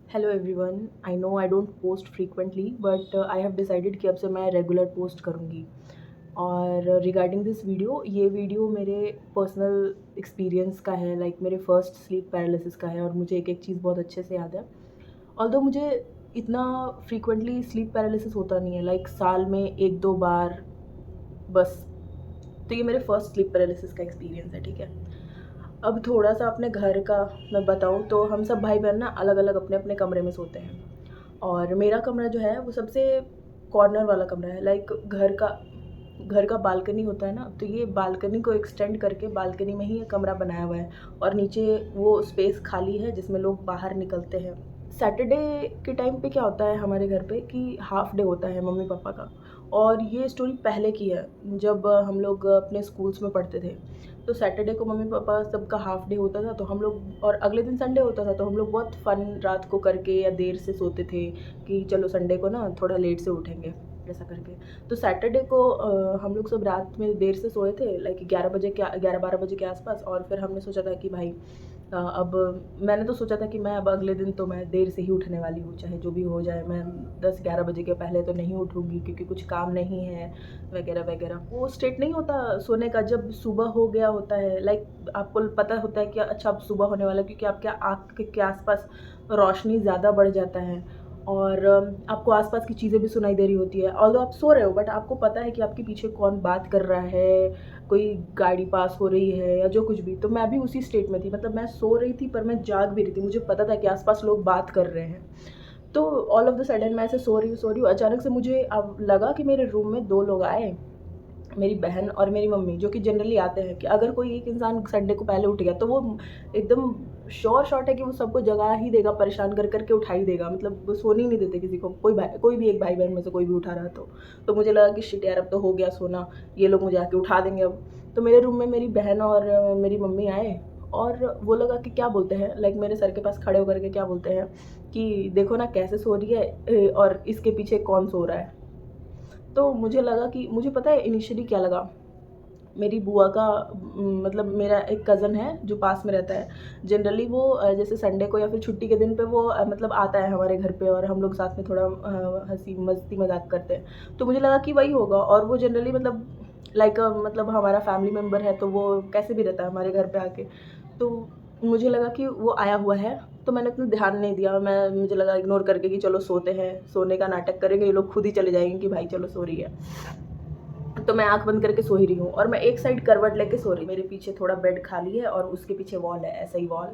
Hello everyone. I know I don't post frequently but I have decided कि अब से मैं रेगुलर पोस्ट करूँगी। और रिगार्डिंग दिस वीडियो, ये वीडियो मेरे पर्सनल एक्सपीरियंस का है, लाइक मेरे फर्स्ट स्लीप पैरालिसिस का है। और मुझे एक एक चीज़ बहुत अच्छे से याद है। ऑल्दो मुझे इतना फ्रीक्वेंटली स्लीप पैरालिसिस होता नहीं है, लाइक साल में एक दो बार बस। तो ये मेरे फर्स्ट स्लीप पैरालिसिस का एक्सपीरियंस है, ठीक है। अब थोड़ा सा अपने घर का मैं बताऊँ तो हम सब भाई बहन ना अलग अलग अपने अपने कमरे में सोते हैं। और मेरा कमरा जो है वो सबसे कॉर्नर वाला कमरा है। लाइक घर का बालकनी होता है ना, तो ये बालकनी को एक्सटेंड करके बालकनी में ही ये कमरा बनाया हुआ है। और नीचे वो स्पेस खाली है जिसमें लोग बाहर निकलते हैं। सैटरडे के टाइम पे क्या होता है हमारे घर पे कि हाफ डे होता है मम्मी पापा का। और ये स्टोरी पहले की है, जब हम लोग अपने स्कूल्स में पढ़ते थे। तो सैटरडे को मम्मी पापा सबका हाफ डे होता था, तो हम लोग, और अगले दिन संडे होता था, तो हम लोग बहुत फन रात को करके या देर से सोते थे कि चलो संडे को ना थोड़ा लेट से उठेंगे, ऐसा करके। तो सैटरडे को हम लोग सब रात में देर से सोए थे, लाइक 11-12 बजे के आसपास। और फिर हमने सोचा था कि भाई अब मैंने तो सोचा था कि मैं अब अगले दिन तो मैं देर से ही उठने वाली हूँ, चाहे जो भी हो जाए। मैं 10-11 बजे के पहले तो नहीं उठूँगी क्योंकि कुछ काम नहीं है वगैरह वगैरह। वो स्टेट नहीं होता सोने का जब सुबह हो गया होता है, लाइक आपको पता होता है कि अच्छा अब सुबह होने वाला है, क्योंकि आपके आँख के आसपास रोशनी ज़्यादा बढ़ जाता है। और आपको आसपास की चीज़ें भी सुनाई दे रही होती है। ऑल्दो आप सो रहे हो बट आपको पता है कि आपके पीछे कौन बात कर रहा है, कोई गाड़ी पास हो रही है या जो कुछ भी। तो मैं भी उसी स्टेट में थी, मतलब मैं सो रही थी पर मैं जाग भी रही थी। मुझे पता था कि आसपास लोग बात कर रहे हैं। तो ऑल ऑफ द सडन मैं ऐसे सो रही हूँ, अचानक से मुझे अब लगा कि मेरे रूम में दो लोग आए, मेरी बहन और मेरी मम्मी, जो कि जनरली आते हैं कि अगर कोई एक इंसान संडे को पहले उठ गया तो वो एकदम श्योर शॉट है कि वो सबको जगा ही देगा, परेशान कर करके उठा ही देगा। मतलब वो सोने ही नहीं देते किसी को, कोई भी एक भाई बहन में से कोई भी उठा रहा। तो मुझे लगा कि शिट यार, अब तो हो गया सोना, ये लोग मुझे आके उठा देंगे अब। तो मेरे रूम में मेरी बहन और मेरी मम्मी आए। और वो लगा कि क्या बोलते हैं, लाइक मेरे सर के पास खड़े होकर के क्या बोलते हैं कि देखो ना कैसे सो रही है, और इसके पीछे कौन सो रहा है। तो मुझे लगा कि, मुझे पता है इनिशियली क्या लगा। मेरी बुआ का मतलब मेरा एक कज़न है जो पास में रहता है। जनरली वो जैसे संडे को या फिर छुट्टी के दिन पे वो मतलब आता है हमारे घर पे, और हम लोग साथ में थोड़ा हंसी मस्ती मजाक करते हैं। तो मुझे लगा कि वही होगा। और वो जनरली मतलब लाइक मतलब हमारा फैमिली मेम्बर है, तो वो कैसे भी रहता है हमारे घर पे आके। तो मुझे लगा कि वो आया हुआ है। तो मैंने उतना ध्यान नहीं दिया, मुझे लगा इग्नोर करके कि चलो सोते हैं, सोने का नाटक करेंगे, ये लोग खुद ही चले जाएंगे कि भाई चलो सो रही है। तो मैं आंख बंद करके सो ही रही हूँ, और मैं एक साइड करवट लेके सो रही। मेरे पीछे थोड़ा बेड खाली है और उसके पीछे वॉल है, ऐसा ही वॉल।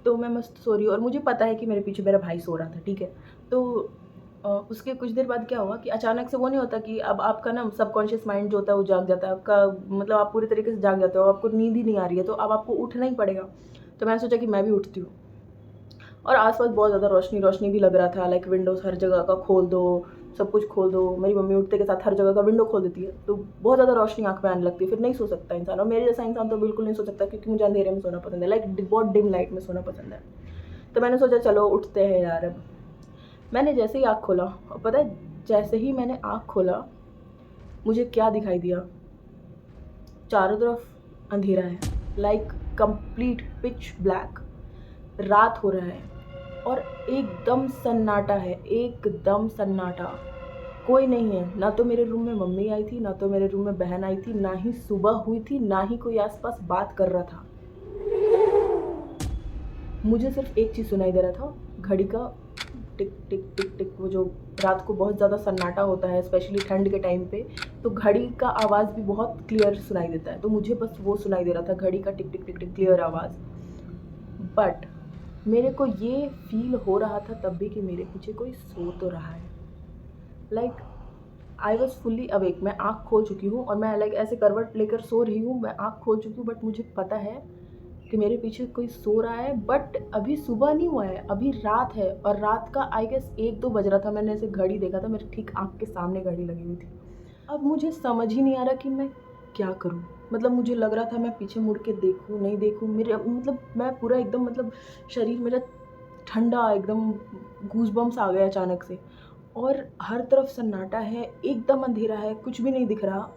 तो मैं मस्त सो रही हूँ और मुझे पता है कि मेरे पीछे मेरा भाई सो रहा था, ठीक है। तो उसके कुछ देर बाद क्या हुआ कि अचानक से, वो नहीं होता कि अब आपका ना सबकॉन्शियस माइंड जो होता है वो जाग जाता है आपका, मतलब आप पूरी तरीके से जाग जाते हो, आपको नींद ही नहीं आ रही है, तो अब आपको उठना ही पड़ेगा। तो मैंने सोचा कि मैं भी उठती हूँ। और आसपास बहुत ज़्यादा रोशनी रोशनी भी लग रहा था, लाइक विंडोज़ हर जगह का खोल दो, सब कुछ खोल दो। मेरी मम्मी उठते के साथ हर जगह का विंडो खोल देती है, तो बहुत ज़्यादा रोशनी आँख में आने लगती है, फिर नहीं सो सकता इंसान। और मेरे जैसा इंसान तो बिल्कुल नहीं सो सकता, क्योंकि मुझे अंधेरे में सोना पसंद है, लाइक बहुत डिम लाइट में सोना पसंद है। तो मैंने सोचा चलो उठते हैं यार अब। मैंने जैसे ही आँख खोला, और पता है जैसे ही मैंने आँख खोला, मुझे क्या दिखाई दिया? चारों तरफ अंधेरा है, लाइक कंप्लीट पिच ब्लैक। रात हो रहा है और एकदम सन्नाटा है, एकदम सन्नाटा। कोई नहीं है, ना तो मेरे रूम में मम्मी आई थी, ना तो मेरे रूम में बहन आई थी, ना ही सुबह हुई थी, ना ही कोई आसपास बात कर रहा था। मुझे सिर्फ एक चीज़ सुनाई दे रहा था, घड़ी का टिक टिक टिक टिक। वो जो रात को बहुत ज़्यादा सन्नाटा होता है, स्पेशली ठंड के टाइम पे, तो घड़ी का आवाज़ भी बहुत क्लियर सुनाई देता है। तो मुझे बस वो सुनाई दे रहा था, घड़ी का टिक टिक टिक टिक क्लियर आवाज़। बट मेरे को ये फील हो रहा था तब भी कि मेरे पीछे कोई सो तो रहा है। Like I was fully awake, मैं आँख खोल चुकी हूँ, और मैं लाइक ऐसे करवट लेकर सो रही हूँ, मैं आँख खोल चुकी हूँ, बट मुझे पता है कि मेरे पीछे कोई सो रहा है। बट अभी सुबह नहीं हुआ है, अभी रात है, और रात का आई गेस 1-2 बज रहा था। मैंने ऐसे घड़ी देखा था, मेरे ठीक आँख के सामने घड़ी लगी हुई थी। अब मुझे समझ ही नहीं आ रहा कि मैं क्या करूँ। मतलब मुझे लग रहा था मैं पीछे मुड़ के देखूँ नहीं देखूँ, मेरे मतलब मैं पूरा एकदम, मतलब शरीर मेरा ठंडा एकदम, गूज़बम्प्स आ गए अचानक से। और हर तरफ सन्नाटा है, एकदम अंधेरा है, कुछ भी नहीं दिख रहा।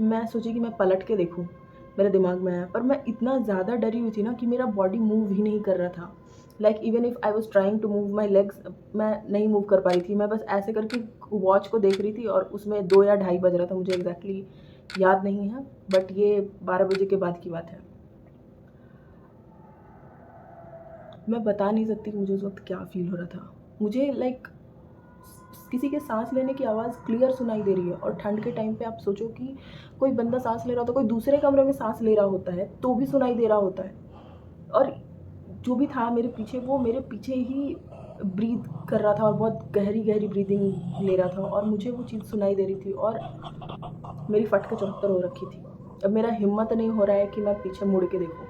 मैं सोची कि मैं पलट के देखूँ, मेरे दिमाग में आया, पर मैं इतना ज़्यादा डरी हुई थी ना कि मेरा बॉडी मूव ही नहीं कर रहा था। Like even if I was trying to move my legs, मैं नहीं मूव कर पा रही थी। मैं बस ऐसे करके वॉच को देख रही थी और उसमें 2 या ढाई बज रहा था, मुझे एग्जैक्टली याद नहीं है, बट ये 12 बजे के बाद की बात है। मैं बता नहीं सकती कि मुझे उस वक्त क्या फ़ील हो रहा था। मुझे लाइक किसी के सांस लेने की आवाज़ क्लियर सुनाई दे रही है, और ठंड के टाइम पे आप सोचो कि कोई बंदा सांस ले रहा होता है, कोई दूसरे कमरे में सांस ले रहा होता है तो भी सुनाई दे रहा होता है। और जो भी था मेरे पीछे, वो मेरे पीछे ही ब्रीथ कर रहा था और बहुत गहरी गहरी ब्रीदिंग ले रहा था, और मुझे वो चीज़ सुनाई दे रही थी, और मेरी फट के 74 हो रखी थी। अब मेरा हिम्मत नहीं हो रहा है कि मैं पीछे मुड़ के देखूं।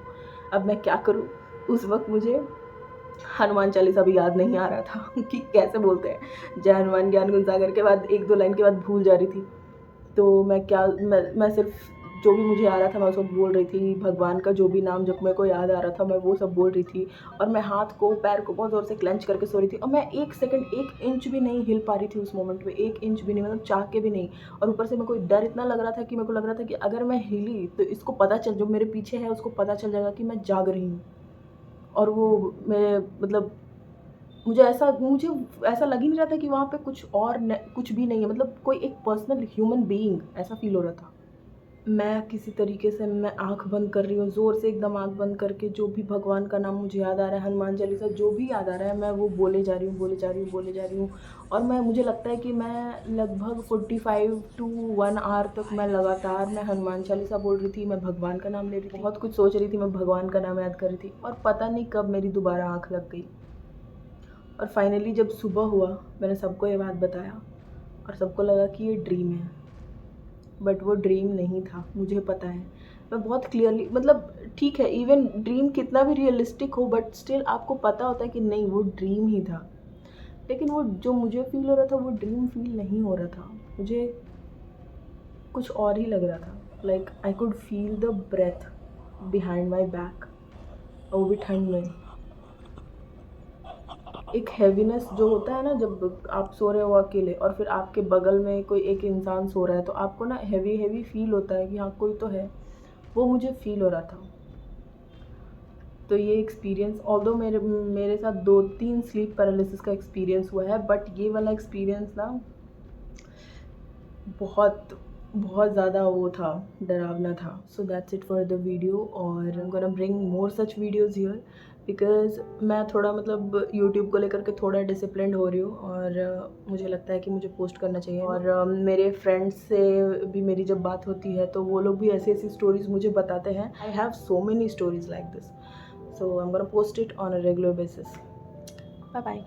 अब मैं क्या करूं? उस वक्त मुझे हनुमान चालीसा भी याद नहीं आ रहा था कि कैसे बोलते हैं, जय हनुमान ज्ञान गुण सागर के बाद 1-2 लाइन के बाद भूल जा रही थी। तो मैं सिर्फ जो भी मुझे आ रहा था मैं सब बोल रही थी। भगवान का जो भी नाम जब मेरे को याद आ रहा था मैं वो सब बोल रही थी, और मैं हाथ को पैर को बहुत ज़ोर से क्लेंच करके सो रही थी, और मैं 1 सेकंड 1 इंच भी नहीं हिल पा रही थी उस मोमेंट में, 1 इंच भी नहीं, मतलब चाह के भी नहीं। और ऊपर से मेरे को डर इतना लग रहा था कि मेरे को लग रहा था कि अगर मैं हिली तो इसको पता चल, जो मेरे पीछे है उसको पता चल जाएगा कि मैं जाग रही हूँ। और वो मैं मतलब मुझे ऐसा लग ही नहीं रहा था कि वहाँ पे कुछ भी नहीं है, मतलब कोई एक पर्सनल ह्यूमन बीइंग, ऐसा फील हो रहा था। मैं किसी तरीके से मैं आँख बंद कर रही हूँ, ज़ोर से एकदम आँख बंद करके जो भी भगवान का नाम मुझे याद आ रहा है, हनुमान चालीसा जो भी याद आ रहा है, मैं वो बोले जा रही हूँ, बोले जा रही हूँ, बोले जा रही हूँ। और मुझे लगता है कि मैं लगभग 45 टू 1 आवर तक मैं लगातार मैं हनुमान चालीसा बोल रही थी, मैं भगवान का नाम ले रही थी, बहुत कुछ सोच रही थी, मैं भगवान का नाम याद कर रही थी, और पता नहीं कब मेरी दोबारा आँख लग गई। और फाइनली जब सुबह हुआ, मैंने सबको ये बात बताया, और सबको लगा कि ये ड्रीम है, बट वो ड्रीम नहीं था, मुझे पता है। मैं बहुत क्लियरली, मतलब ठीक है, इवन ड्रीम कितना भी रियलिस्टिक हो, बट स्टिल आपको पता होता है कि नहीं वो ड्रीम ही था। लेकिन वो जो मुझे फील हो रहा था वो ड्रीम फील नहीं हो रहा था, मुझे कुछ और ही लग रहा था। Like I could feel the breath behind my back, और वो भी ठंड में। एक हैवीनेस जो होता है ना, जब आप सो रहे हो अकेले और फिर आपके बगल में कोई एक इंसान सो रहा है, तो आपको ना हैवी हैवी फील होता है कि हाँ कोई तो है, वो मुझे फील हो रहा था। तो ये एक्सपीरियंस, ऑल्दो मेरे साथ 2-3 स्लीप पैरालिसिस का एक्सपीरियंस हुआ है, बट ये वाला एक्सपीरियंस ना बहुत बहुत ज़्यादा वो था, डरावना था। So that's it for the video, और I am gonna bring more such videos here, because मैं थोड़ा मतलब यूट्यूब को लेकर के थोड़ा डिसिप्लिन्ड हो रही हूँ, और मुझे लगता है कि मुझे पोस्ट करना चाहिए। और मेरे फ्रेंड्स से भी मेरी जब बात होती है तो वो लोग भी ऐसी ऐसी स्टोरीज़ मुझे बताते हैं। I have so many stories like this, so I am gonna post it on a regular basis. Bye bye.